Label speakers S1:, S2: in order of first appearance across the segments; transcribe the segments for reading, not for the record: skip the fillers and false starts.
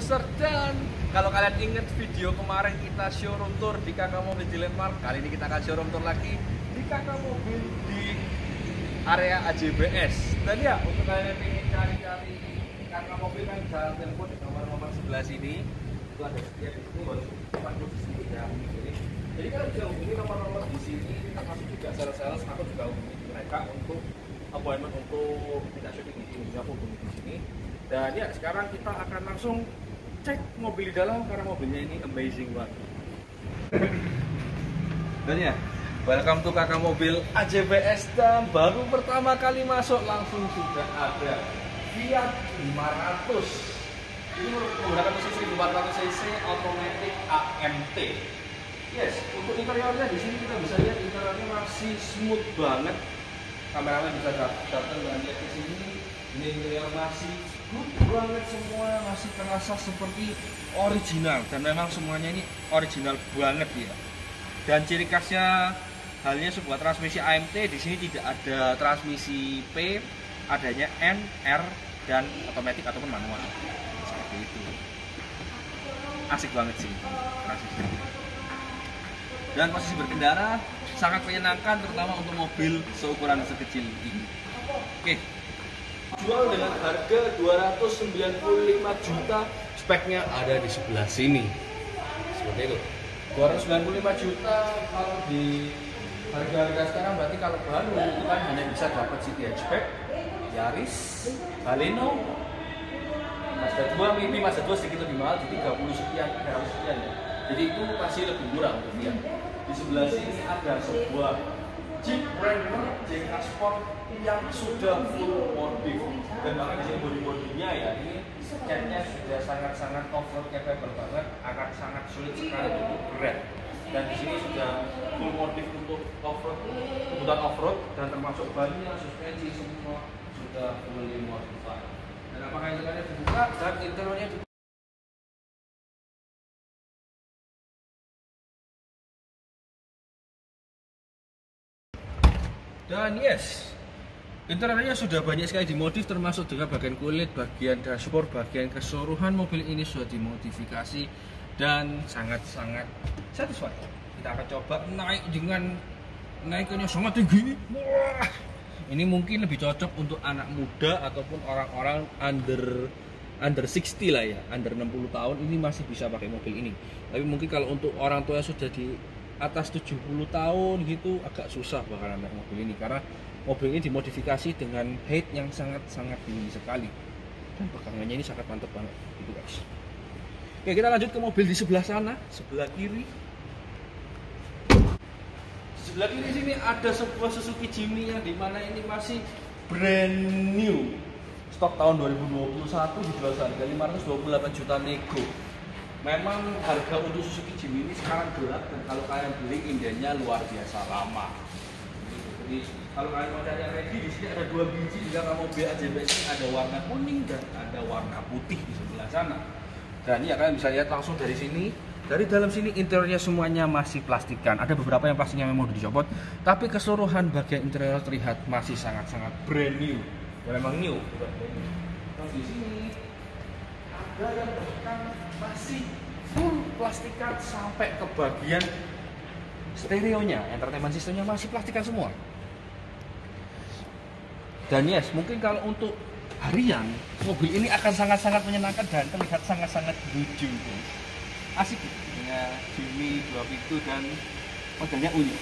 S1: Booster. Dan kalau kalian ingat video kemarin kita showroom tour di Kakak Mobil di Landmark, kali ini kita akan showroom tour lagi di Kakak Mobil di area AJBS. Dan ya, untuk kalian yang ingin cari-cari Kakak Mobil kan jangan telepon di nomor sebelah sini. Itu ada setia di sini, bukan di sini ya. Jadi kalian bisa hubungi nomor-nomor di sini, termasuk juga sales-sales, aku juga hubungi mereka untuk appointment untuk tidak syuting di sini, aku hubungi di sini. Dan ya, sekarang kita akan langsung cek mobil di dalam karena mobilnya ini amazing banget. Dan ya, welcome to Kakak Mobil AJBS. Dan baru pertama kali masuk langsung sudah ada Fiat 500. Ini menggunakan mesin 1400 cc automatic AMT. Yes, untuk interiornya di sini kita bisa lihat interiornya masih smooth banget. Kameramen bisa datang dan lihat ke sini. Ini interior masih good banget, semua masih terasa seperti original dan memang semuanya ini original banget ya. Dan ciri khasnya halnya sebuah transmisi AMT, di sini tidak ada transmisi P, adanya N, R dan otomatis ataupun manual. Seperti itu. Asik banget sih transmisi. Dan posisi berkendara sangat menyenangkan, terutama untuk mobil seukuran sekecil ini. Oke. Jual dengan harga 295 juta, speknya ada di sebelah sini. Seperti itu. 295 juta kalau di harga sekarang berarti kalau baru itu kan hanya bisa dapat city hatchback, Yaris, Baleno, Mazda 2, maybe Mazda 2 sedikit lebih mahal di 30 sekian, 30 sekian ya. Jadi itu masih lebih murah untuk dia. Di sebelah sini ada sebuah Jeep Wrangler JK Sport yang sudah full modif, dan bahkan di sini bodi-bodinya ya ini catnya sudah sangat-sangat off-road capable banget, akan sangat sulit sekali untuk keren. Dan di sini sudah full modif untuk off-road, kebutuhan off-road, dan termasuk bannya, suspensi semua sudah fully modified. Dan apakah interiornya dibuka dan interiornya dan yes, interiornya sudah banyak sekali dimodif, termasuk dengan bagian kulit, bagian dashboard, bagian keseluruhan mobil ini sudah dimodifikasi dan sangat-sangat satisfied. Kita akan coba naik dengan naikannya sangat tinggi. Wah, ini mungkin lebih cocok untuk anak muda ataupun orang-orang under 60 lah ya, under 60 tahun ini masih bisa pakai mobil ini. Tapi mungkin kalau untuk orang tua sudah di atas 70 tahun gitu agak susah bakalan naik mobil ini, karena mobil ini dimodifikasi dengan height yang sangat-sangat tinggi sekali dan pegangannya ini sangat mantap banget gitu guys. Oke, kita lanjut ke mobil di sebelah sana, sebelah kiri. Sebelah kiri sini ada sebuah Suzuki Jimny yang dimana ini masih brand new, stok tahun 2021, dijual seharga 528 juta nego. Memang harga untuk Suzuki Jimny ini sekarang gelap, dan kalau kalian beli indenya luar biasa lama. Jadi kalau kalian mau cari yang ready, di sini ada 2 biji di dalam mobil AJBS ini, ada warna kuning dan ada warna putih di sebelah sana. Dan ya kalian bisa lihat langsung dari sini, dari dalam sini interiornya semuanya masih plastikan. Ada beberapa yang plastiknya memang udah dicopot, tapi keseluruhan bagian interior terlihat masih sangat-sangat brand new. Ya memang new. Terus di sini ada yang bahkan masih full plastikan sampai ke bagian stereonya, entertainment sistemnya masih plastikan semua. Dan yes, mungkin kalau untuk harian mobil ini akan sangat-sangat menyenangkan dan terlihat sangat-sangat lucu guys. Asik punya Jimny 2 pintu dan modelnya unik.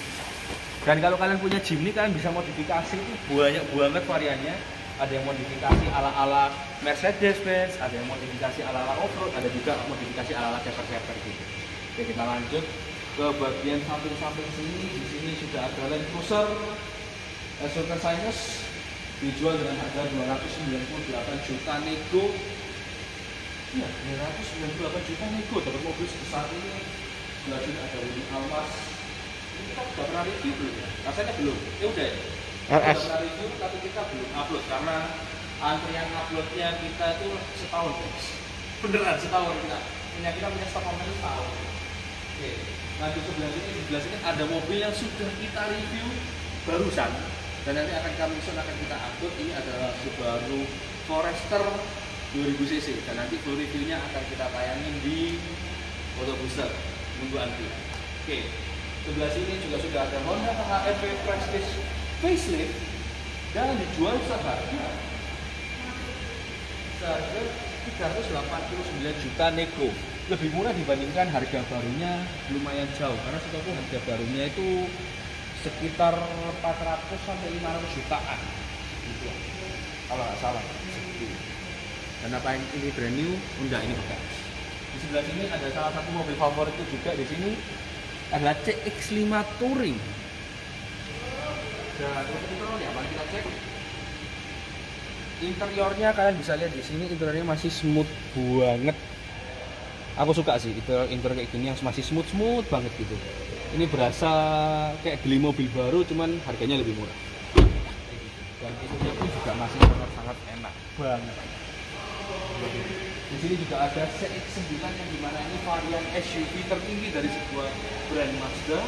S1: Dan kalau kalian punya Jimny, kalian bisa modifikasi itu banyak banget variannya. Ada yang modifikasi ala-ala Mercedes-Benz, ada yang modifikasi ala-ala off-road, ada juga modifikasi ala-ala camper-camper gitu. Oke, kita lanjut ke bagian samping-samping sini. Di sini sudah ada Land Cruiser Super Sinus, dijual dengan harga 298 juta nego. Ya, 298 juta nego dapat mobil sebesar ini. Sudah ada Willy Almas. Ini kita sudah pernah review belum ya? Rasanya belum. Ya udah ya.
S2: RS.
S1: Kita review tapi kita belum upload karena antrian uploadnya kita itu setahun guys. Beneran setahun kita. Kita punya stok mobil setahun. Oke. Nah di sebelah sini ada mobil yang sudah kita review barusan dan nanti akan kami akan kita upload. Ini adalah Subaru Forester 2000 cc, dan nanti full reviewnya akan kita tayangin di Auto Booster. Nunggu nanti. Oke, sebelah sini juga sudah ada Honda HRV Prestige facelift dan dijual seharga 389 juta nego. Lebih murah dibandingkan harga barunya, lumayan jauh karena setahu harga barunya itu sekitar 400 sampai 500 jutaan gitu, kalau nggak salah segitu. Dan apa yang ini brand new? Enggak, ini bekas. Di sebelah sini ada salah satu mobil favorit juga di sini adalah CX-5 Touring. Dan untuk interiornya, mari kita cek. Interiornya kalian bisa lihat di sini, interiornya masih smooth banget. Aku suka sih interior kayak gini yang masih smooth banget gitu. Ini berasa kayak beli mobil baru, cuman harganya lebih murah. Dan isinya pun juga masih sangat enak banget. Di sini juga ada CX-9 yang dimana ini varian SUV tertinggi dari sebuah brand Mazda,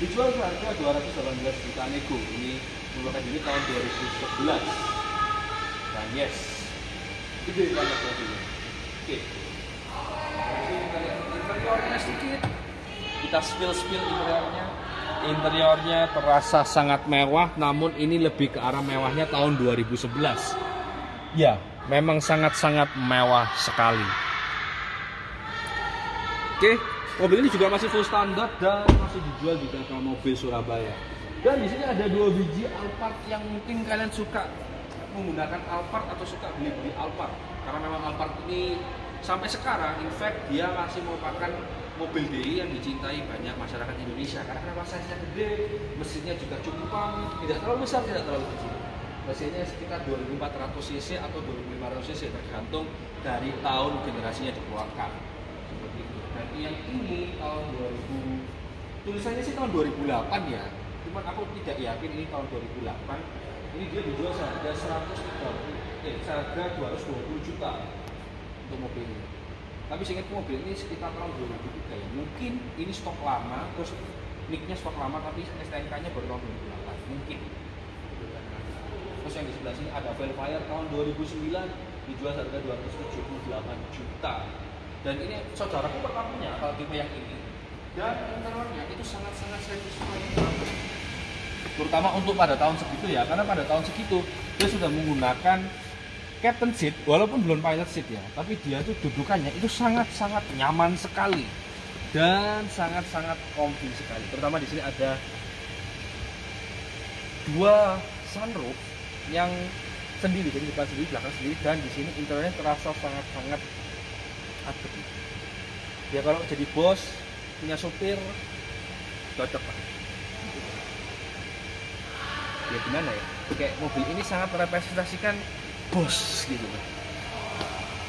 S1: dijual seharga 218 juta nego. Ini merupakan ini tahun 2011. Dan yes, gede banget mobilnya. Oke, kita lihat interiornya sedikit. Kita spill interiornya. Interiornya terasa sangat mewah, namun ini lebih ke arah mewahnya tahun 2011. Ya, memang sangat-sangat mewah sekali. Oke, mobil ini juga masih full standar dan masih dijual di Kakak Mobil Surabaya. Dan di sini ada 2 biji Alphard yang mungkin kalian suka menggunakan Alphard atau suka beli Alphard, karena memang Alphard ini sampai sekarang, in fact, dia masih merupakan mobil DI yang dicintai banyak masyarakat Indonesia. Karena kenapa size-nya gede, mesinnya juga cukup pump, tidak terlalu besar, tidak terlalu kecil. Mesinnya sekitar 2400 cc atau 2500 cc tergantung dari tahun generasinya dikeluarkan. Seperti itu. Dan yang ini tahun 2000, tulisannya sih tahun 2008 ya. Cuman aku tidak yakin ini tahun 2008. Ini dia dijual seharga seharga 220 juta untuk mobil ini. Tapi seingatku mobil ini sekitar tahun 2003 ya. Mungkin ini stok lama, terus nicknya stok lama tapi STNK-nya baru tahun 2008. Mungkin. Terus yang di sebelah sini ada Velfire tahun 2009 dijual harga 278 juta. Dan ini saudaraku pertama punya kalau tipe yang ini. Dan interiornya itu sangat-sangat satisfying banget. Terutama untuk pada tahun segitu ya, karena pada tahun segitu dia sudah menggunakan captain seat, walaupun belum pilot seat ya, tapi dia tuh dudukannya itu sangat-sangat nyaman sekali dan sangat-sangat comfy sekali. Terutama di sini ada 2 sunroof yang sendiri, jadi depan sendiri, belakang sendiri, dan di sini interiornya terasa sangat-sangat adem. Ya kalau jadi bos, punya supir, cocok lah. Ya gimana ya, kayak mobil ini sangat merepresentasikan bos gitu.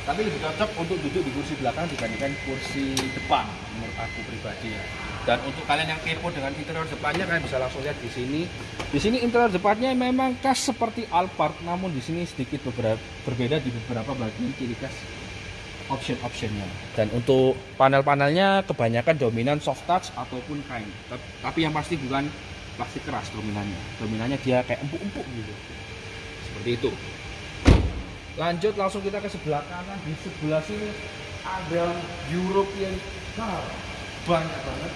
S1: Tapi lebih cocok untuk duduk di kursi belakang dibandingkan kursi depan menurut aku pribadi ya. Dan untuk kalian yang kepo dengan interior depannya, kalian bisa langsung lihat di sini. Di sini interior depannya memang khas seperti Alphard, namun di sini sedikit berbeda di beberapa bagian ciri khas option-optionnya. Dan untuk panel-panelnya kebanyakan dominan soft touch ataupun kain. Tapi yang pasti bukan plastik keras dominannya dia kayak empuk-empuk gitu, seperti itu. Lanjut langsung kita ke sebelah kanan. Di sebelah sini ada European car, banyak banget.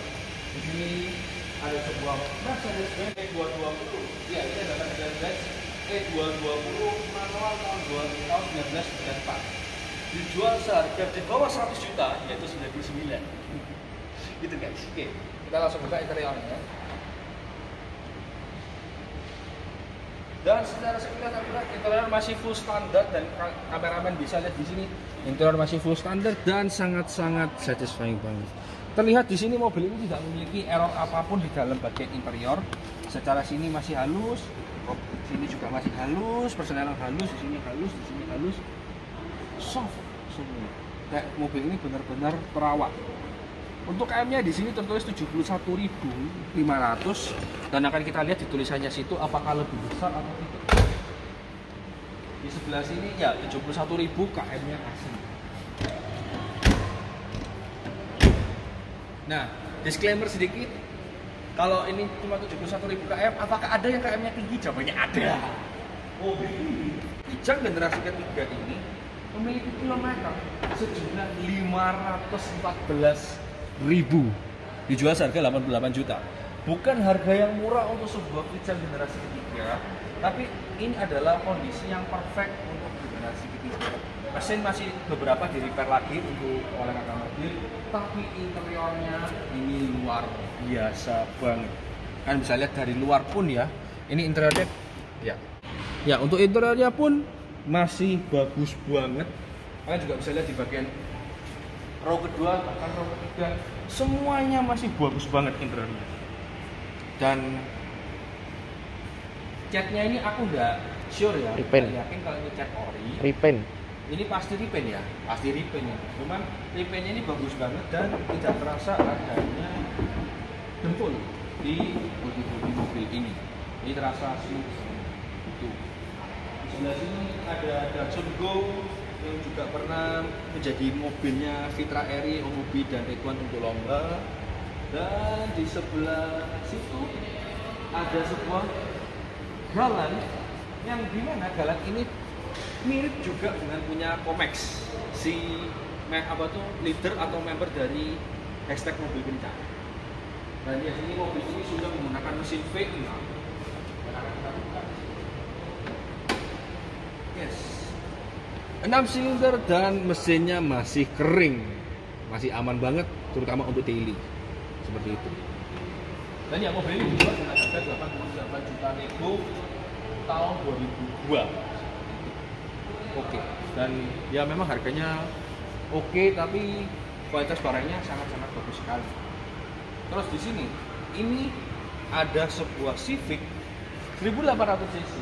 S1: Di sini ada sebuah Mercedes-Benz E220. Ya, ini adalah Mercedes E220 manual tahun 1994. Dijual seharga di bawah 100 juta, yaitu 99. Gitu guys. Oke, kita langsung buka interiornya. Dan secara sekilas aku lihat interior masih full standar, dan kameramen bisa lihat di sini interior masih full standar dan sangat-sangat satisfying banget. Terlihat di sini mobil ini tidak memiliki error apapun di dalam bagian interior. Secara sini masih halus, sini juga masih halus, persenelan halus, di sini halus, di sini halus, soft semua. Kayak mobil ini benar-benar terawat. Untuk KM-nya di sini tertulis 71.500 dan akan kita lihat di tulisannya situ apakah lebih besar atau tidak. Di sebelah sini ya 71.000 KM-nya asli. Nah, disclaimer sedikit. Kalau ini cuma 71.000 KM, apakah ada yang KM-nya tinggi? Jawabannya ada. Mobil ini Kijang generasi ketiga ini memiliki kilometer sejumlah 514.000, dijual seharga 88 juta. Bukan harga yang murah untuk sebuah Vision generasi ketiga, tapi ini adalah kondisi yang perfect untuk generasi ketiga. Mesin masih beberapa di repair lagi untuk oleh kakak mobil, tapi interiornya ini luar biasa banget. Kan bisa lihat dari luar pun ya, ini interiornya ya untuk interiornya pun masih bagus banget. Kalian juga bisa lihat di bagian row kedua bahkan row ketiga, semuanya masih bagus banget interiornya. Dan catnya ini aku nggak sure ya,
S2: repaint.
S1: yakin kalau ini cat ori.
S2: Repaint.
S1: Ini pasti repaint ya, pasti repaint ya. Cuman repaintnya ini bagus banget dan tidak terasa adanya dempul di bodi mobil ini. Ini terasa smooth itu. Di sebelah sini ada Datsun Go yang juga pernah menjadi mobilnya Fitra Eri, Omobi dan Ridwan untuk lomba. Dan di sebelah situ ada sebuah galan yang dimana galan ini mirip juga dengan punya Comex, si leader atau member dari hashtag mobil kencang. Dan di sini mobil ini sudah menggunakan mesin V6. Yes, 6 silinder dan mesinnya masih kering, masih aman banget, terutama untuk daily seperti itu. Dan ya mobil ini dijual dengan harga 88 juta nego tahun 2002. Oke, dan ya memang harganya oke, tapi kualitas barangnya sangat-sangat bagus sekali. Terus di sini ini ada sebuah Civic 1800 cc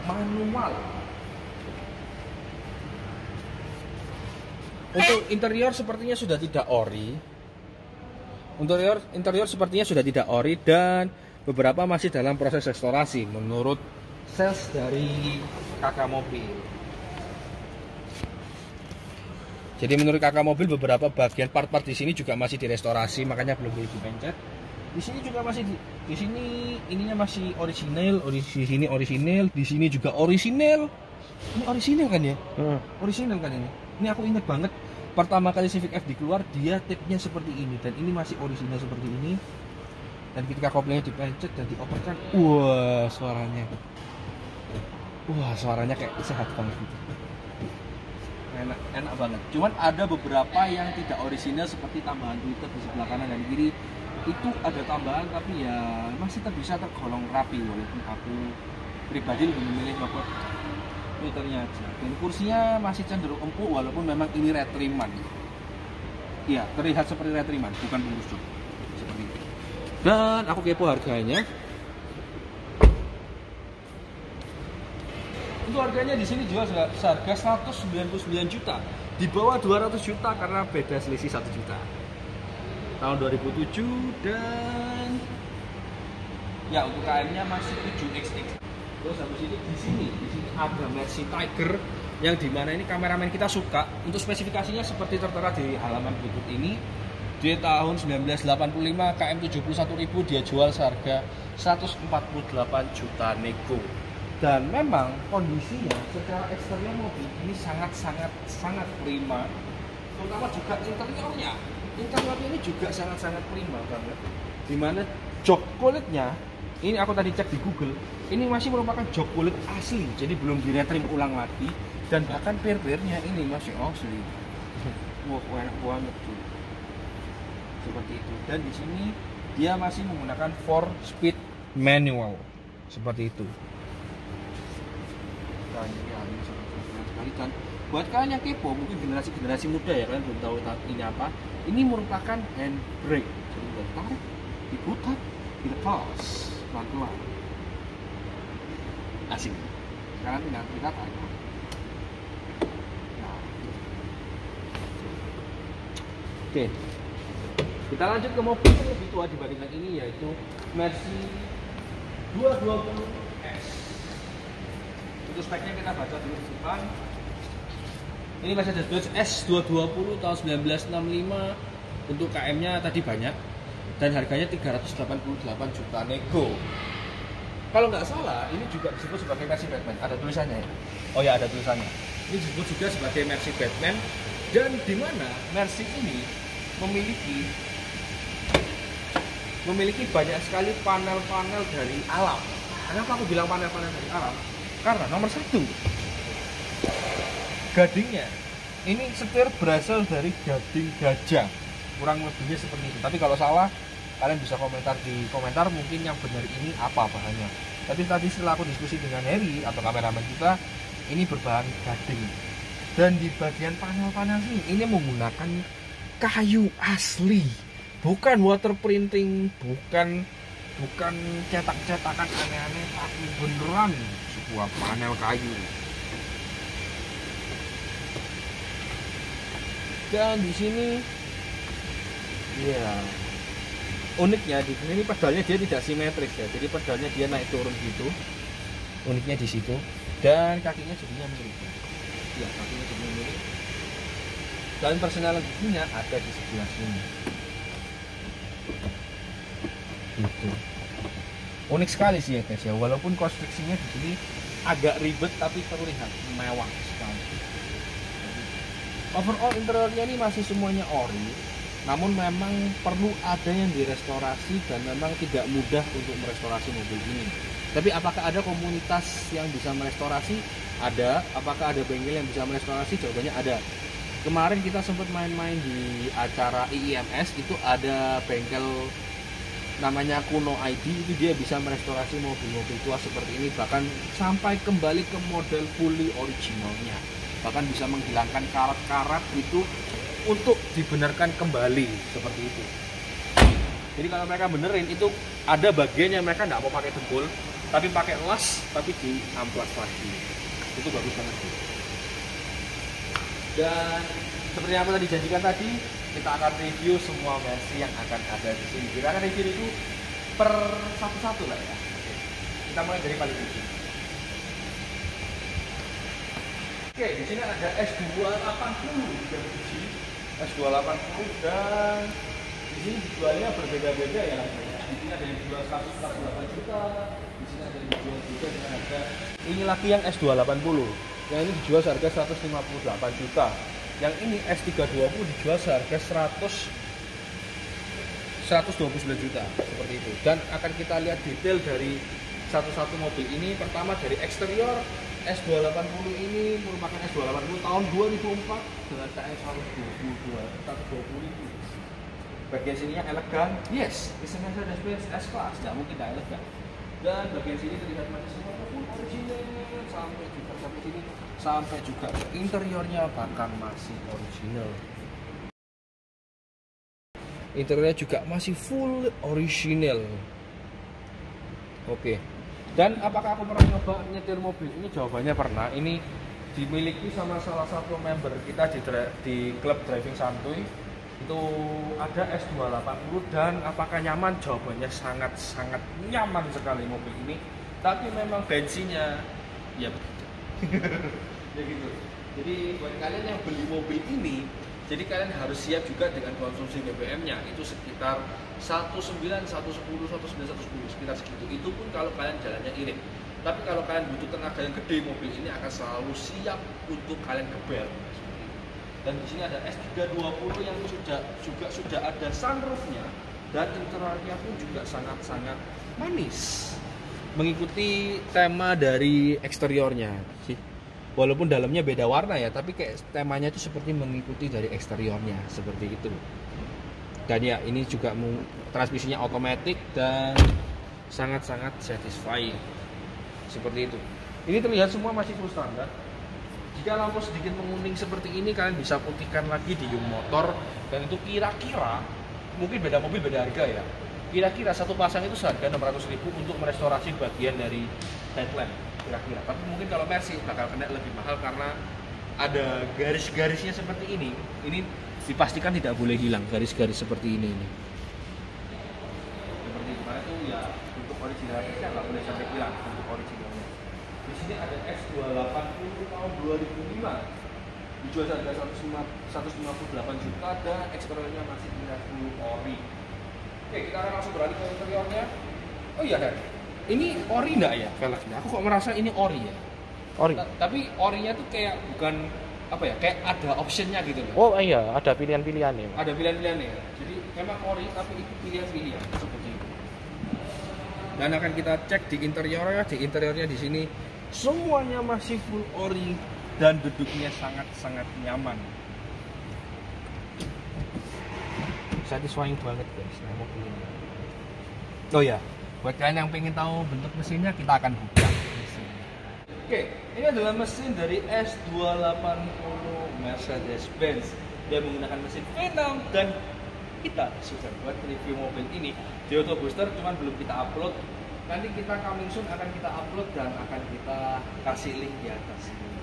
S1: manual. Untuk interior sepertinya sudah tidak ori. Interior sepertinya sudah tidak ori dan beberapa masih dalam proses restorasi menurut sales dari kakak mobil. Jadi menurut kakak mobil beberapa bagian part-part di sini juga masih direstorasi, makanya belum boleh dipencet. Di sini juga masih di sini ininya masih orisinal, di sini orisinal, di sini juga orisinal. Ini orisinal kan ya? Orisinal kan ini. Ini aku ingat banget pertama kali Civic FD keluar dia tape-nya seperti ini dan ini masih orisinal seperti ini. Dan ketika koplingnya dipencet dan dioperkan, suaranya kayak sehat banget gitu. Enak banget. Cuman ada beberapa yang tidak orisinal seperti tambahan tweeter di sebelah kanan dan kiri. Itu ada tambahan tapi ya masih bisa tergolong rapi, walaupun aku pribadi lebih memilih robot tweeternya aja. Dan kursinya masih cenderung empuk walaupun memang ini retriman. Iya, terlihat seperti retriman, bukan bungkus jok. Seperti itu. Dan aku kepo harganya. Untuk harganya di sini jual seharga 199 juta, di bawah 200 juta karena beda selisih 1 juta. Tahun 2007 dan ya untuk KM-nya masih 7XX. Terus habis itu di sini ada Mercy Tiger yang dimana ini kameramen kita suka. Untuk spesifikasinya seperti tertera di halaman berikut ini. Di tahun 1985 KM 71.000 dia jual seharga 148 juta nego. Dan memang kondisinya secara eksterior mobil ini sangat prima, terutama juga interiornya ini juga sangat prima banget. Dimana jok kulitnya ini aku tadi cek di Google, ini masih merupakan jok kulit asli, jadi belum diretrim ulang lagi. Dan bahkan per-pernya ini masih asli. Wah, enak banget tuh. Seperti itu. Dan di sini dia masih menggunakan 4-speed manual seperti itu. Dan buat kalian yang kepo, mungkin generasi muda ya, kalian belum tahu ini apa. Ini merupakan handbrake, jadi buat tarik, diputar, dilepas pelan-pelan. Asik. Sekarang tinggal kita tarik. Nah. Oke, kita lanjut ke mobil yang lebih tua dibandingkan ini, yaitu Mercy 220S. Untuk speknya kita baca dulu di depan. Ini Mercedes-Benz S220 tahun 1965. Untuk KM-nya tadi banyak dan harganya 388 juta nego. Kalau nggak salah, ini juga disebut sebagai Mercy Batman. Ada tulisannya ya? Oh ya, ada tulisannya. Ini disebut juga sebagai Mercy Batman, dan di mana Mercy ini memiliki banyak sekali panel-panel dari alam. Kenapa aku bilang panel-panel dari alam? Karena nomor satu, gadingnya. Ini setir berasal dari gading gajah, kurang lebihnya seperti itu. Tapi kalau salah, kalian bisa komentar di komentar mungkin yang benar ini apa bahannya. Tapi tadi setelah aku diskusi dengan Harry atau kameramen kita, ini berbahan gading. Dan di bagian panel-panel ini menggunakan kayu asli, bukan water printing, bukan cetak-cetakan aneh-aneh, tapi beneran sebuah panel kayu. Dan di sini, ya, uniknya di sini pedalnya dia tidak simetris ya, jadi pedalnya dia naik turun gitu. Uniknya di situ, dan kakinya jadinya miring. Ya, kakinya jadinya miring. Dan persenalan giginya ada di sebelah sini. Gitu. Unik sekali sih ya guys ya, walaupun konstruksinya di sini agak ribet tapi terlihat mewah sekali. Overall interiornya ini masih semuanya ori, namun memang perlu ada yang direstorasi dan memang tidak mudah untuk merestorasi mobil ini. Tapi apakah ada komunitas yang bisa merestorasi? Ada. Apakah ada bengkel yang bisa merestorasi? Jawabannya ada. Kemarin kita sempat main-main di acara IIMS, itu ada bengkel namanya Kuno ID, itu dia bisa merestorasi mobil-mobil tua seperti ini, bahkan sampai kembali ke model fully originalnya, bahkan bisa menghilangkan karat-karat itu untuk dibenarkan kembali seperti itu. Jadi kalau mereka benerin itu ada bagian yang mereka nggak mau pakai dempul, tapi pakai las, tapi di amplas lagi, itu bagus banget. Dan seperti yang aku tadi janjikan tadi, kita akan review semua versi yang akan ada di sini. Kita akan review itu per satu-satu lah ya. Oke. Kita mulai dari paling ujung. Oke, di sini ada S280 S280, dan di sini dijualnya berbeda-beda ya. Di sini ada yang dijual 148 juta, di sini ada yang dijual juga dengan harga. Ini lagi yang S280. Yang ini dijual seharga 158 juta. Yang ini S320 dijual seharga 129 juta seperti itu. Dan akan kita lihat detail dari satu-satu mobil ini. Pertama dari eksterior, S280 ini merupakan S280 tahun 2004 dengan KS 120. Bagian sininya elegan, yes, Presidential Space S-Class, tidak mungkin tidak elegan. Dan bagian sini terlihat masih semua full original, sampai sini, sampai juga interiornya bahkan masih original. Interiornya juga masih full original. Oke. Dan apakah aku pernah nyoba nyetir mobil ini? Jawabannya pernah. Ini dimiliki sama salah satu member kita di klub driving santuy. Itu ada S280, dan apakah nyaman? Jawabannya sangat nyaman sekali mobil ini. Tapi memang bensinnya ya begitu. Ya gitu. Jadi buat kalian yang beli mobil ini, jadi kalian harus siap juga dengan konsumsi BBM-nya itu sekitar 19, 110, 19, 110 sekitar segitu. Itu pun kalau kalian jalannya irit. Tapi kalau kalian butuh tenaga yang gede, mobil ini akan selalu siap untuk kalian gebel. Dan di sini ada S320 yang sudah ada sunroofnya, dan interiornya pun juga sangat manis, mengikuti tema dari eksteriornya sih. Walaupun dalamnya beda warna ya, tapi kayak temanya itu seperti mengikuti dari eksteriornya seperti itu. Dan ya ini juga transmisinya otomatis dan sangat satisfying seperti itu. Ini terlihat semua masih full standar. Jika lampu sedikit menguning seperti ini, kalian bisa putihkan lagi di Yung Motor, dan itu kira-kira mungkin beda mobil beda harga ya. Kira-kira satu pasang itu seharga 600.000 untuk merestorasi bagian dari headlamp kira-kira. Tapi mungkin kalau Mercy bakal kena lebih mahal karena ada garis-garisnya seperti ini. Ini dipastikan tidak boleh hilang garis-garis seperti ini. Seperti kemarin tuh ya, untuk originalnya nggak boleh sampai hilang untuk originalnya. Di sini ada S280 tahun 2005, dijual harga 158 juta, dan eksteriornya masih full ori. Oke, kita akan langsung beralih ke interiornya. Oh iya kan, ini ori nggak ya velgnya? Aku kok merasa ini ori ya.
S2: Ori.
S1: Tapi orinya tuh kayak bukan apa ya, kayak ada optionnya gitu loh.
S2: Oh iya, ada pilihan-pilihannya.
S1: Ada pilihan-pilihannya ya. Jadi memang ori tapi itu pilihan-pilihan seperti itu. Dan akan kita cek di interiornya. Di interiornya di sini semuanya masih full ori dan duduknya sangat-sangat nyaman.
S2: Satisfying banget guys, nah, mobil ini.
S1: Oh ya, buat kalian yang pengen tahu bentuk mesinnya, kita akan buka mesinnya. Oke, ini adalah mesin dari S280 Mercedes-Benz. Dia menggunakan mesin V6 dan kita sudah buat review mobil ini di Auto Booster, cuman belum kita upload. Nanti kita coming soon akan kita upload dan akan kita kasih link di atas ini.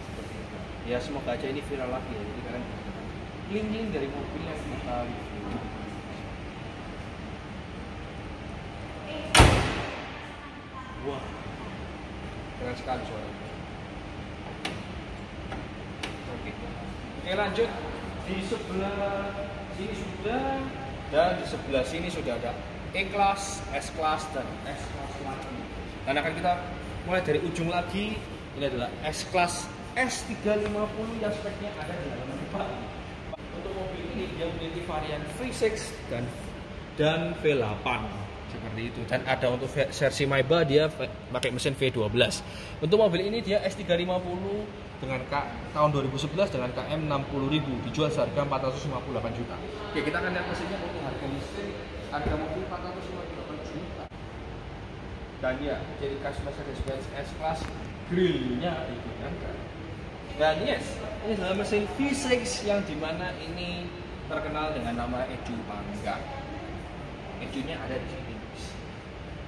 S1: Seperti itu. Ya semoga aja ini viral lagi ya, jadi kalian bisa dapat link-link dari mobil yang kita review. Wah, keren sekali suaranya. Oke, lanjut. Di sebelah sini sudah, dan di sebelah sini sudah ada E-Class, S-Class, dan S-Class lagi. Dan akan kita mulai dari ujung lagi. Ini adalah S-Class S350 yang speknya ada di dalam depan. Untuk mobil ini dia memiliki varian V6 dan V8 seperti itu. Dan ada untuk versi Maybach dia pakai mesin V12. Untuk mobil ini dia S350 dengan tahun 2011 dengan KM 60.000, dijual seharga 458 juta. Oke, kita akan lihat mesinnya. Untuk harga mesin, harga mobil 458 juta. Dan ya, jadi khas Mercedes-Benz S-Class, grillnya digunakan. Dan yes, ini adalah mesin V6 yang dimana ini terkenal dengan nama Edu Panggang. Edu-nya ada di sini.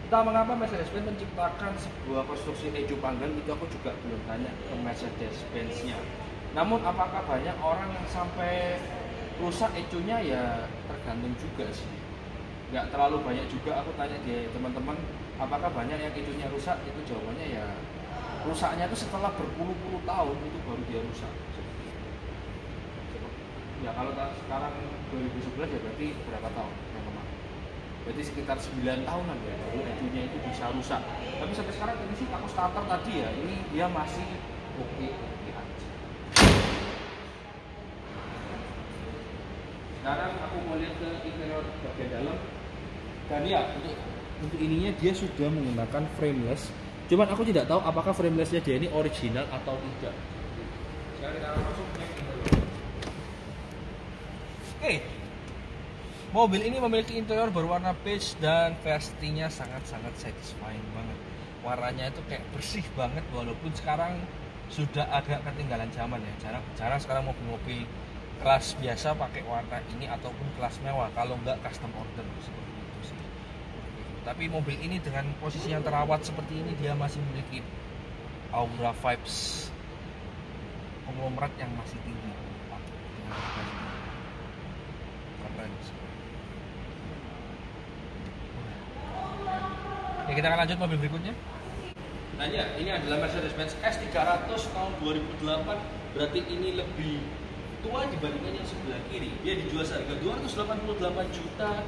S1: Entah mengapa Mercedes-Benz menciptakan sebuah konstruksi eju panggang, itu aku juga belum tanya ke Mercedes-Benz-nya. Namun apakah banyak orang yang sampai rusak ejunya, ya tergantung juga sih. Nggak terlalu banyak juga aku tanya di teman-teman, apakah banyak yang ejunya rusak, itu jawabannya ya rusaknya itu setelah berpuluh-puluh tahun itu baru dia rusak. Ya kalau sekarang 2011 ya berarti berapa tahun yang kemarin? Berarti sekitar 9 tahunan ya baru ejunya itu bisa rusak. Tapi sampai sekarang ini sih aku starter tadi ya, ini dia masih oke aja. Sekarang aku mau lihat ke interior bagian dalam. Dan ya untuk ininya dia sudah menggunakan frameless. Cuman aku tidak tahu apakah framelessnya dia ini original atau tidak. Sekarang kita masuk ke interior. Oke. Mobil ini memiliki interior berwarna beige dan pastinya sangat-sangat satisfying banget. Warnanya itu kayak bersih banget, walaupun sekarang sudah agak ketinggalan zaman ya. Jarang sekarang mobil-mobil kelas biasa pakai warna ini ataupun kelas mewah, kalau nggak custom order seperti itu sih. Tapi mobil ini dengan posisi yang terawat seperti ini, dia masih memiliki aura vibes konglomerat yang masih tinggi. Keren. Ya, kita akan lanjut mobil berikutnya. Nah ya, ini adalah Mercedes-Benz S300 tahun 2008. Berarti ini lebih tua dibandingkan yang sebelah kiri. Dia dijual seharga 288 juta.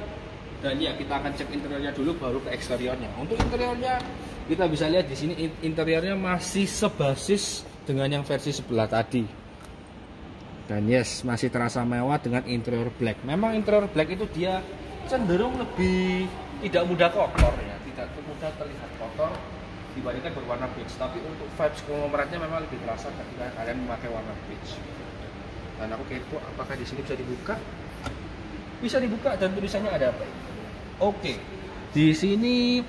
S1: Dan ya, kita akan cek interiornya dulu baru ke eksteriornya. Untuk interiornya kita bisa lihat di sini interiornya masih sebasis dengan yang versi sebelah tadi. Dan yes, masih terasa mewah dengan interior black. Memang interior black itu dia cenderung lebih tidak mudah kotor ya, tidak mudah terlihat kotor dibandingkan berwarna beige. Tapi untuk vibes konglomeratnya memang lebih terasa ketika kalian memakai warna beige. Dan aku kepo apakah di sini bisa dibuka? Bisa dibuka dan tulisannya ada apa? Oke, di sini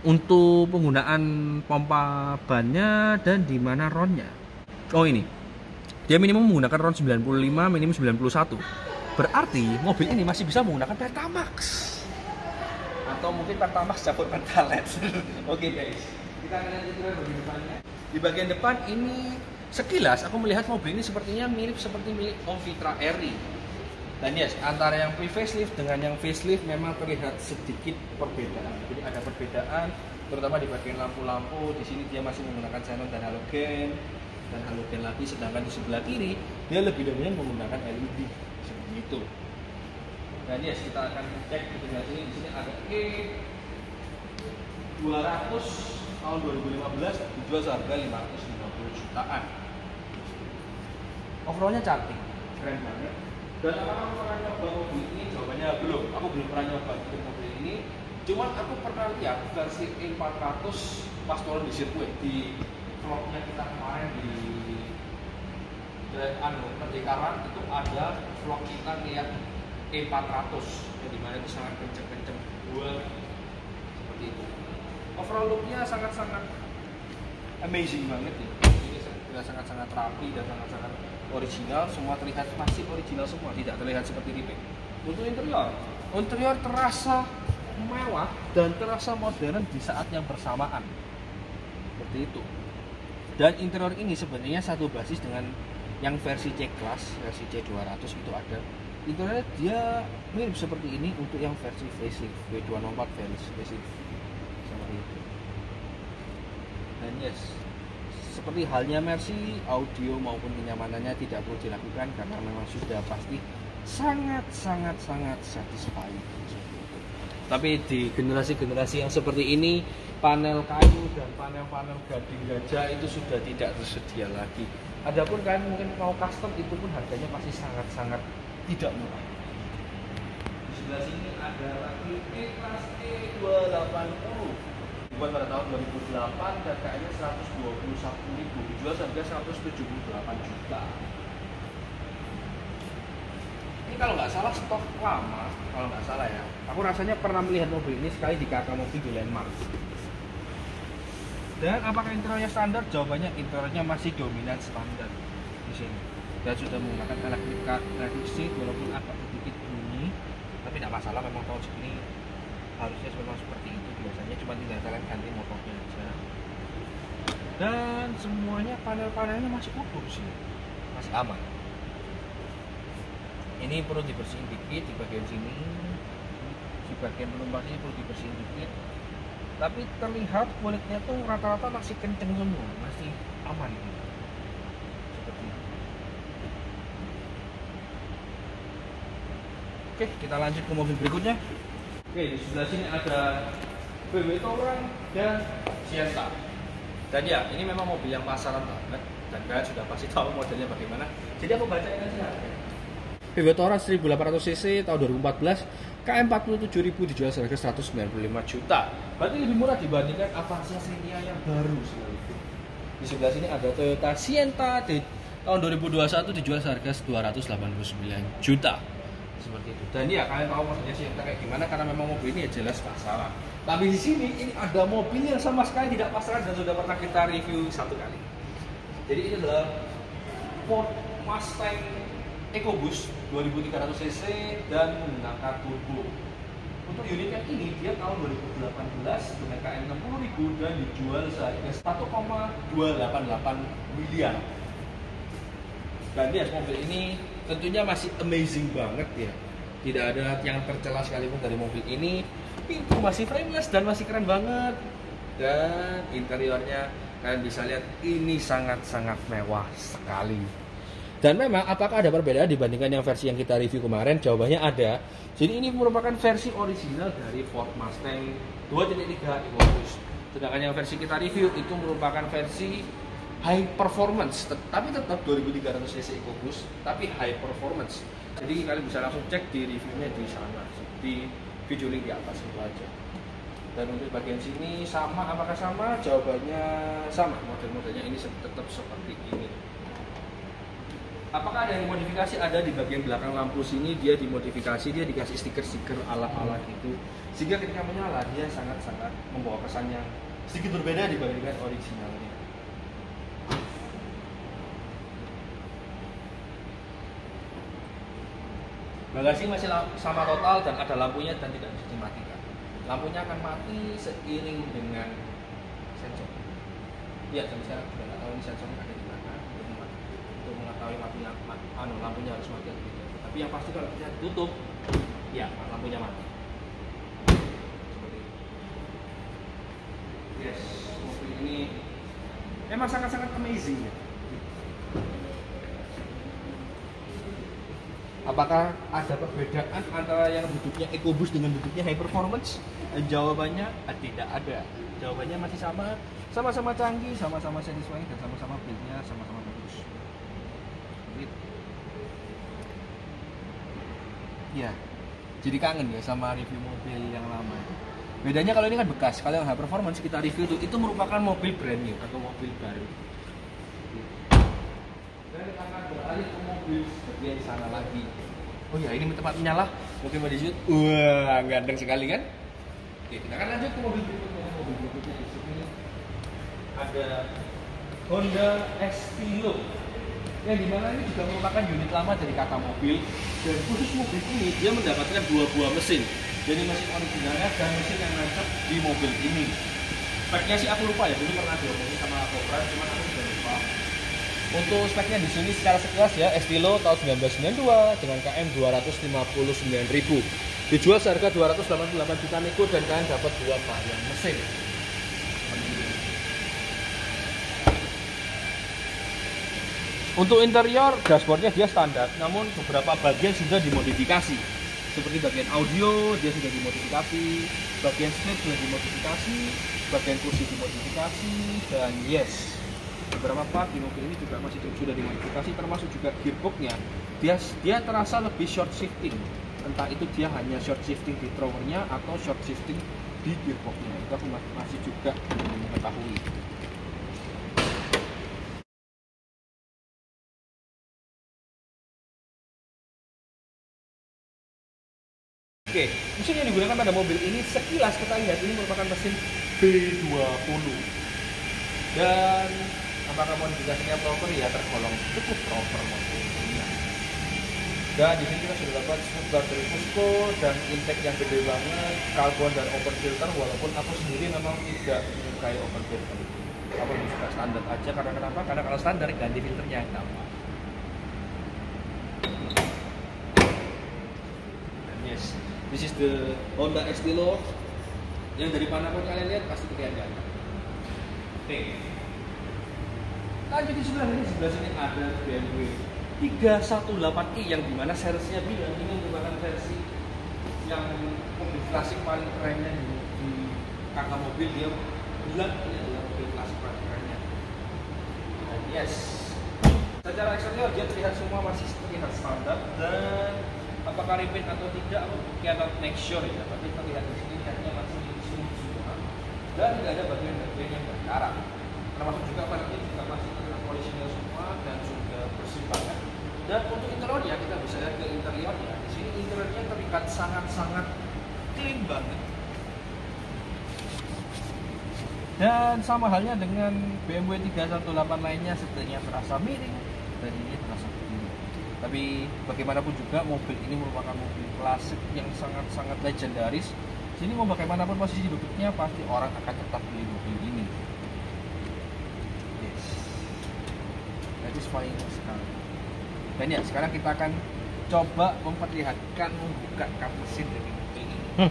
S1: untuk penggunaan pompa bannya dan di mana ronnya. Oh ini, dia minimum menggunakan ron 95, minimum 91. Berarti mobil ini masih bisa menggunakan Pertamax. Atau mungkin Pertamax campur Pertalite. Oke guys, kita akan lihat di bagian depannya. Di bagian depan ini sekilas aku melihat mobil ini sepertinya mirip seperti milik Omvitra RI. Dan yes, antara yang pre-facelift dengan yang facelift memang terlihat sedikit perbedaan. Jadi ada perbedaan, terutama di bagian lampu-lampu. Di sini dia masih menggunakan xenon dan halogen lagi. Sedangkan di sebelah kiri dia lebih dominan menggunakan LED seperti itu. Dan yes, kita akan cek di sebelah sini. Di sini ada E200 tahun 2015 dijual seharga 550 jutaan. Overallnya cantik, keren banget. Dan apakah aku pernah nyoba mobil ini? Jawabannya belum. Aku belum pernah nyoba mobil ini. Cuman aku pernah lihat versi E400 pas turun di sirkuit di vlognya kita kemarin di Merdekaran itu ada vlog kita lihat E400 yang dimana itu sangat kenceng-kenceng buat seperti itu. Overall looknya sangat-sangat amazing banget ya. Ini sudah sangat-sangat rapi dan sangat-sangat original. Semua terlihat masih original semua, tidak terlihat seperti remake. Untuk interior terasa mewah dan terasa modern di saat yang bersamaan. Seperti itu. Dan interior ini sebenarnya satu basis dengan yang versi C-Class, versi C200 itu ada. Interiornya dia mirip seperti ini untuk yang versi facelift W204 facelift seperti itu. Dan yes, seperti halnya Mercy, audio maupun kenyamanannya tidak perlu dilakukan karena memang sudah pasti sangat satisfying. Tapi di generasi-generasi yang seperti ini, panel kayu dan panel-panel gading gajah itu sudah tidak tersedia lagi. Adapun kalian mungkin mau custom, itu pun harganya pasti sangat tidak murah. Di sebelah sini ada lagi E-Class E280 dibuat pada tahun 2008 dan kayaknya 121.000, dijual seharga 178 juta. Ini kalau nggak salah stok lama, kalau nggak salah ya. Aku rasanya pernah melihat mobil ini sekali di kakak mobil di Landmark. Dan apakah interiornya standar? Jawabannya interiornya masih dominan standar di sini. Dan sudah menggunakan electric seat walaupun agak sedikit bunyi, tapi tidak masalah. Memang tahun segini harusnya memang seperti itu biasanya, cuma tinggal kalian ganti motornya aja. Dan semuanya panel-panelnya masih utuh sih, masih aman. Ini perlu dibersihin dikit di bagian sini, di bagian penumpang ini perlu dibersihin dikit. Tapi terlihat kulitnya tuh rata-rata masih kenceng semua, masih aman gitu. Seperti itu. Oke, kita lanjut ke mobil berikutnya. Oke, di sebelah sini ada BMW Touran dan Sienta. Dan ya, ini memang mobil yang pasaran banget dan kalian sudah pasti tahu modelnya bagaimana. Jadi aku bacain aja. BMW Touran 1800 cc tahun 2014, KM47.000 dijual seharga 195 juta. Berarti lebih murah dibandingkan Avanza Xenia yang baru sekali. Di sebelah sini ada Toyota Sienta di tahun 2021 dijual seharga 289 juta. Seperti itu. Dan ya kalian tahu modelnya Sienta kayak gimana karena memang mobil ini ya jelas pasaran. Tapi di sini ini ada mobil yang sama sekali tidak pasaran dan sudah pernah kita review satu kali. Jadi ini adalah Ford Mustang EcoBoost 2300 cc dan menggunakan turbo. Untuk unitnya ini dia tahun 2018 dengan KM 60.000 dan dijual seharga 1,288 miliar. Dan ya mobil ini tentunya masih amazing banget ya. Tidak ada yang tercela sekalipun dari mobil ini. Pintu masih frameless dan masih keren banget. Dan interiornya kalian bisa lihat ini sangat mewah sekali. Dan memang apakah ada perbedaan dibandingkan yang versi yang kita review kemarin? Jawabannya ada. Jadi ini merupakan versi original dari Ford Mustang 2.3 EcoBoost. Sedangkan yang versi kita review itu merupakan versi high performance, tapi tetap 2300 cc EcoBoost, tapi high performance. Jadi kalian bisa langsung cek di reviewnya di sana, di video link di atas itu aja. Dan untuk bagian sini sama, apakah sama? Jawabannya sama. Model-modelnya ini tetap seperti ini. Apakah ada yang modifikasi? Ada di bagian belakang lampu sini dia dimodifikasi, dia dikasih stiker-stiker ala-ala gitu. Sehingga ketika menyala dia sangat-sangat membawa kesan yang sedikit berbeda dibandingkan originalnya. Bagasi masih sama total dan ada lampunya dan tidak bisa dimatikan. Lampunya akan mati seiring dengan sensor. Ya, sampai sekarang sudah nggak tahu ini sensornya ada di mana. Untuk mengetahui matinya, lampunya harus mati atau tidak. Tapi yang pasti kalau kita tutup, ya lampunya mati. Seperti itu. Yes, mobil ini memang sangat-sangat amazing ya.
S2: Apakah ada perbedaan antara yang bentuknya EcoBoost dengan bentuknya High Performance? Jawabannya tidak ada. Jawabannya masih sama, sama-sama canggih, sama-sama satisfying, dan sama-sama build-nya sama-sama bagus. Gitu. Ya, jadi kangen ya sama review mobil yang lama. Bedanya kalau ini kan bekas, kalau yang High Performance kita review itu merupakan mobil brand new atau mobil baru. Dan kita akan beralih ke mobil bagian sana lagi. Oh ya, ini tempat menyala. Mungkin mau disut. Wah, ganteng sekali kan? Oke, kita akan lanjut ke mobil berikutnya. Mobil berikutnya di sini ada Honda Estilo. Yang dimana ini juga merupakan unit lama dari Kakak Mobil. Dan khusus mobil ini dia mendapatkan dua buah mesin. Jadi mesin originalnya dan mesin yang nancep di mobil ini. Speknya sih aku lupa ya, dulu pernah diomongin sama Kopra, cuma aku sudah lupa. Untuk speknya di sini secara sekilas ya, Estilo tahun 1992 dengan KM 259.000. Dijual seharga 288 juta nego dan kalian dapat dua varian mesin. Untuk interior, dashboardnya dia standar, namun beberapa bagian sudah dimodifikasi. Seperti bagian audio, dia sudah dimodifikasi, bagian seat sudah dimodifikasi, bagian kursi dimodifikasi, dan yes, beberapa part di mobil ini juga masih sudah dimodifikasi, termasuk juga gearboxnya. Dia terasa lebih short shifting. Entah itu dia hanya short shifting di throwernya atau short shifting di gearboxnya. Itu aku masih juga belum mengetahui. Oke, mesin yang digunakan pada mobil ini sekilas kita lihat ini merupakan mesin B20. Dan apakah modifikasinya proper? Ya tergolong cukup proper mobilnya. Dan di sini kita sudah dapat smoothbar dari Fusco dan intake yang gede banget, karbon dan open filter. Walaupun aku sendiri memang tidak menyukai open filter. Aku lebih suka standar aja. Karena kenapa? Karena kalau standar ganti filternya gampang. Dan yes, this is the Honda Estilo yang dari mana pun kalian lihat pasti kelihatan. Oke. Lanjut di sebelah sini ada BMW 318i yang dimana seriesnya bilang ini merupakan versi yang mobil klasik paling kerennya di Kakak Mobil. Dia bilang ini adalah mobil klasik paling kerennya. Dan yes, secara eksterior dia terlihat semua masih terlihat standar, dan apakah repaint atau tidak aku cannot make sure ya, tapi terlihat di sini catnya masih smooth semua dan tidak ada bagian-bagian yang berkarat. Termasuk juga velgnya juga masih terlihat orisinil semua dan sudah bersih banget. Dan untuk interiornya kita bisa lihat ke interiornya. Di sini interiornya terlihat sangat-sangat clean banget. Dan sama halnya dengan BMW 318 lainnya, setelahnya terasa miring dan ini terasa begini. Tapi bagaimanapun juga mobil ini merupakan mobil klasik yang sangat-sangat legendaris. Sini mau bagaimanapun posisi duduknya pasti orang akan tetap beli mobil ini. Yes, that is fine sekali. Dan ya sekarang kita akan coba memperlihatkan membuka kap mesin dari mobil ini.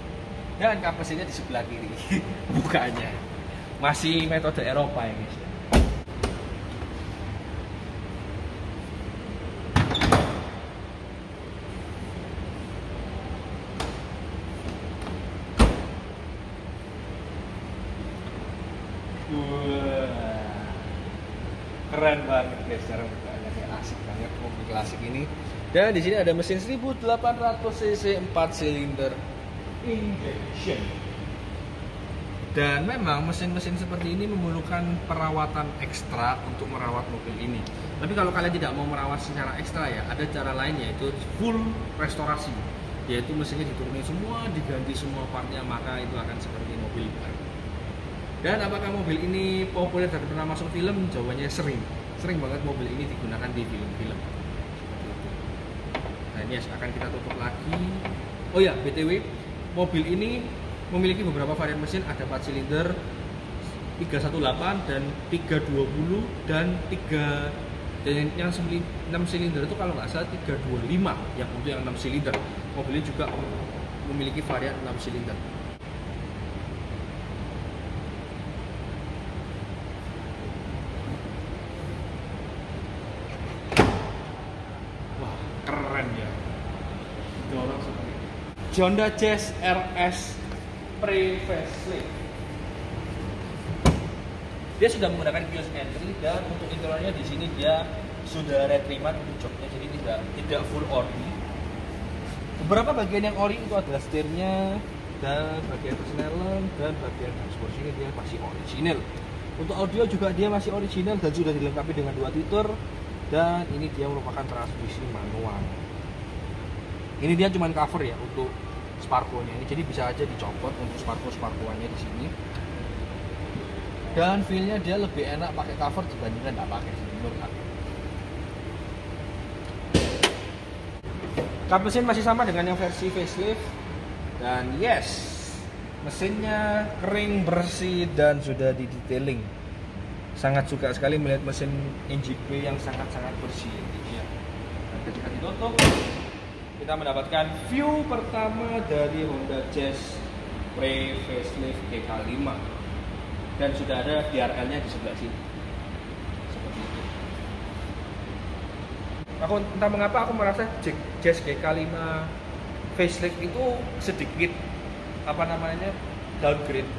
S2: Dan kap mesinnya di sebelah kiri. Bukanya masih metode Eropa ya guys. Keren banget guys cara bukanya, kayak asik banget mobil klasik ini. Dan di sini ada mesin 1800 cc 4 silinder injection. Dan memang mesin-mesin seperti ini memerlukan perawatan ekstra untuk merawat mobil ini. Tapi kalau kalian tidak mau merawat secara ekstra ya, ada cara lain yaitu full restorasi. Yaitu mesinnya diturunin semua, diganti semua partnya, maka itu akan seperti mobil baru. Dan apakah mobil ini populer dan pernah masuk film? Jawabannya sering. Sering banget mobil ini digunakan di film-film. Nah ini akan kita tutup lagi. Oh ya, BTW, mobil ini memiliki beberapa varian mesin. Ada 4 silinder, 318 dan 320 dan 6 silinder itu kalau nggak salah 325 yang untuk yang 6 silinder. Mobil ini juga memiliki varian 6 silinder. Keren ya, dorong seperti ini. Honda Jazz RS pre-facelift. Dia sudah menggunakan keyless entry dan untuk interiornya di sini dia sudah retrimat untuk joknya, jadi tidak full ori. Beberapa bagian yang ori itu adalah setirnya dan bagian persneling dan bagian dashboard, ini dia masih original. Untuk audio juga dia masih original dan sudah dilengkapi dengan 2 titer, dan ini dia merupakan transmisi manual. Ini dia cuma cover ya untuk sparkonya ini, jadi bisa aja dicopot untuk sparkonya di sini. Dan feelnya dia lebih enak pakai cover dibandingkan nggak pakai menurut aku. Kap mesin masih sama dengan yang versi facelift, dan yes, mesinnya kering, bersih, dan sudah di detailing. Sangat suka sekali melihat mesin NGP yang sangat-sangat bersih. Ya. Dan ketika ditutup, kita mendapatkan view pertama dari Honda Jazz pre-facelift GK5, dan sudah ada DRL-nya di sebelah sini. Seperti itu. Aku entah mengapa aku merasa Jazz GK5 facelift itu sedikit downgrade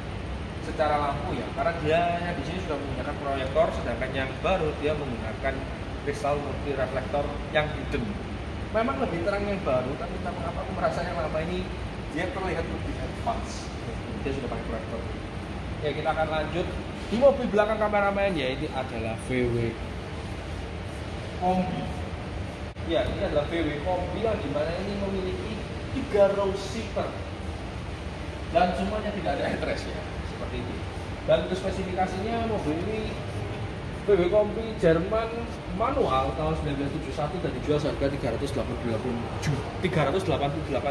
S2: secara lampu ya, karena dia di sini sudah menggunakan proyektor, sedangkan yang baru dia menggunakan kristal multi reflektor yang hidden. Memang lebih terang yang baru, tapi entah mengapa aku merasa yang lama ini dia terlihat lebih advance. Dia sudah pakai proyektor. Ya, kita akan lanjut di mobil belakang kameramen, yaitu adalah VW Kombi. Ya, ini adalah VW Kombi yang dimana ini memiliki 3 row seater dan semuanya tidak ada headrest ya, seperti itu. Dan untuk spesifikasinya, mobil ini VW Kombi Jerman manual tahun 1971 dan dijual seharga 388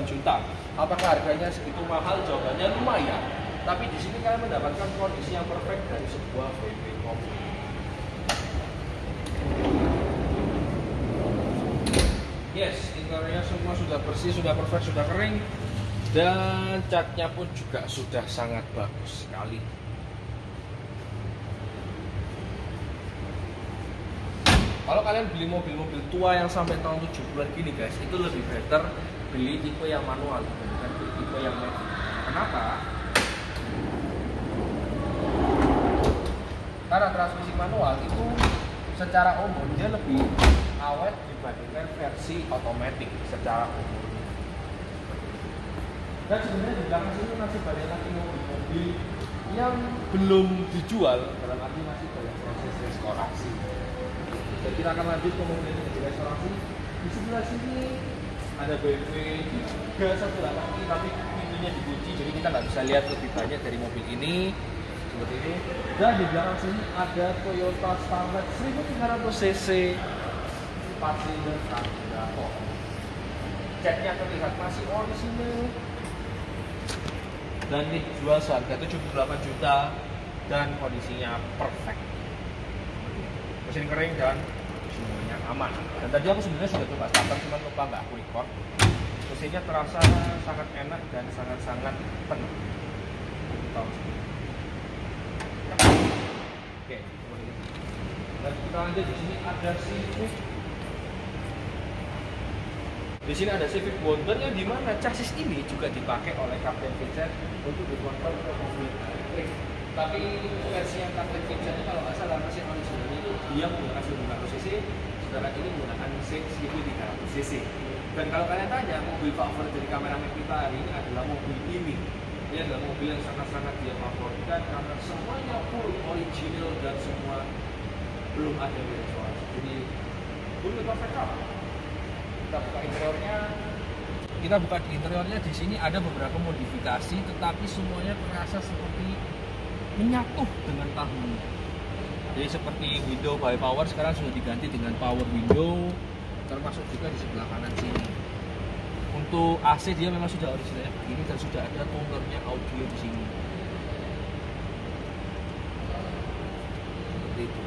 S2: juta. Apakah harganya segitu mahal? Jawabannya lumayan. Tapi di sini kalian mendapatkan kondisi yang perfect dari sebuah VW Kombi. Yes, interiornya semua sudah bersih, sudah perfect, sudah kering, dan catnya pun juga sudah sangat bagus sekali. Kalau kalian beli mobil-mobil tua yang sampai tahun 70-an gini guys, itu lebih better beli tipe yang manual dibandingkan beli tipe yang manual. Kenapa? Karena transmisi manual itu secara umum dia lebih awet dibandingkan versi otomatis secara umum. Dan sebenarnya di belakang sini masih banyak lagi mobil-mobil yang belum dijual, dalam arti masih banyak proses restorasi. Dan kita akan lanjut ke mobil ini di restorasi. Di sebelah sini ada BMW 318i, tapi pintunya dikunci, jadi kita nggak bisa lihat lebih banyak dari mobil ini. Seperti ini. Dan di belakang sini ada Toyota Starlet 1300cc 4 silinder karburator. Catnya terlihat masih orisinil dan ini dijual seharga 78 juta dan kondisinya perfect. Mesin kering dan semuanya aman. Dan tadi aku sebenarnya sudah coba starter, cuma lupa nggak aku record. Mesinnya terasa sangat enak dan sangat-sangat penuh. Oke, dan kita lanjut. Di sini ada Civic. Di sini ada Civic Wonder yang dimana chassis ini juga dipakai oleh Captain Vincent untuk dikontrol ke mobil elektrik. Tapi versi yang Captain Vincent itu kalau nggak salah mesin originalnya itu dia menggunakan 1500cc, sedangkan ini menggunakan mesin 1300cc. Dan kalau kalian tanya mobil favorit dari kameramen kita hari ini adalah mobil ini. Ini adalah mobil yang sangat-sangat dia favoritkan karena semuanya full original dan semua belum ada restorasi. Jadi mobil perfect car. Kita buka interiornya. Di interiornya di sini ada beberapa modifikasi, tetapi semuanya terasa seperti menyatu dengan tahun. Jadi seperti window by power sekarang sudah diganti dengan power window, termasuk juga di sebelah kanan sini. Untuk AC dia memang sudah originalnya begini dan sudah ada tunernya audio di sini. Seperti itu.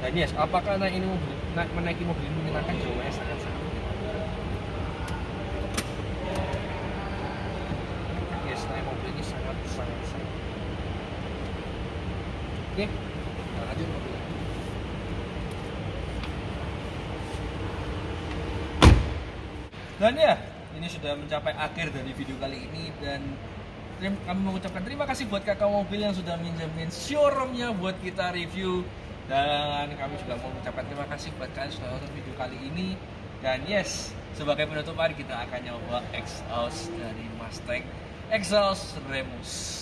S2: Nah yes, apakah menaiki mobil ini menyenangkan? Jawabannya sangat-sangat. Yes, naik mobil ini sangat-sangat. Oke, kita lanjut mobil. Dan ya, ini sudah mencapai akhir dari video kali ini, dan kami mengucapkan terima kasih buat Kakak Mobil yang sudah minjemin showroomnya buat kita review, dan kami juga mau mengucapkan terima kasih buat kalian sudah nonton video kali ini. Dan yes, sebagai penutupan kita akan nyoba exhaust dari Mustang, exhaust Remus.